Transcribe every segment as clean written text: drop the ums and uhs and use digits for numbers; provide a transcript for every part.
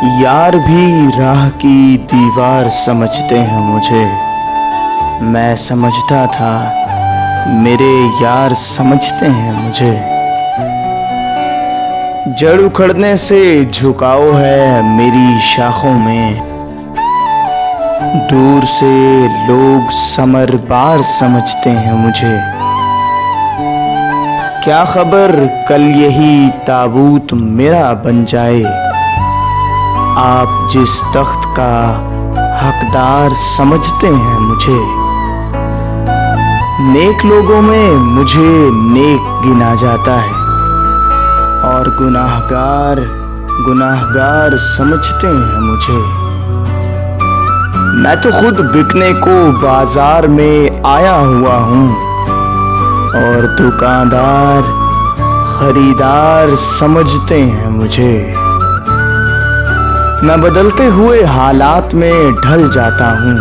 यार भी राह की दीवार समझते हैं मुझे। मैं समझता था मेरे यार समझते हैं मुझे। जड़ उखड़ने से झुकाव है मेरी शाखों में। दूर से लोग समरबार समझते हैं मुझे। क्या खबर कल यही ताबूत मेरा बन जाए। आप जिस तख्त का हकदार समझते हैं मुझे। नेक लोगों में मुझे नेक गिना जाता है और गुनाहगार गुनाहगार समझते हैं मुझे। मैं तो खुद बिकने को बाजार में आया हुआ हूँ और दुकानदार खरीदार समझते हैं मुझे। मैं बदलते हुए हालात में ढल जाता हूँ।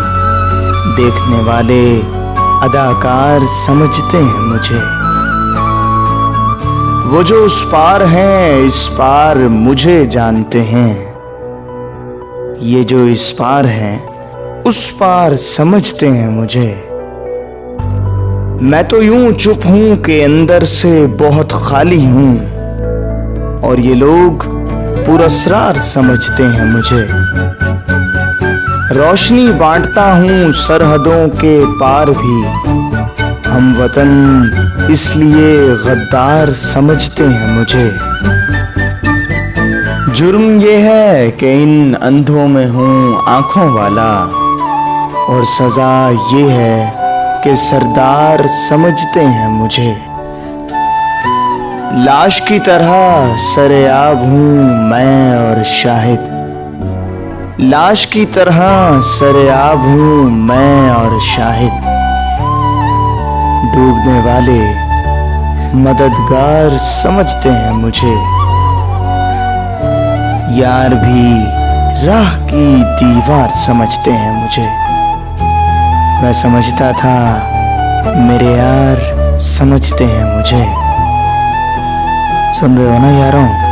देखने वाले अदाकार समझते हैं मुझे। वो जो उस पार हैं इस पार मुझे जानते हैं। ये जो इस पार हैं उस पार समझते हैं मुझे। मैं तो यूं चुप हूं कि अंदर से बहुत खाली हूं और ये लोग पुरस्रार समझते हैं मुझे। रोशनी बांटता हूं सरहदों के पार भी। हम वतन इसलिए गद्दार समझते हैं मुझे। जुर्म ये है कि इन अंधों में हूं आंखों वाला और सजा ये है कि सरदार समझते हैं मुझे। लाश की तरह सरेआब हूँ मैं और शाहिद। लाश की तरह सरेआब हूँ मैं और शाहिद। डूबने वाले मददगार समझते हैं मुझे। यार भी राह की दीवार समझते हैं मुझे। मैं समझता था मेरे यार समझते हैं मुझे। सुन रहे हो ना यारों।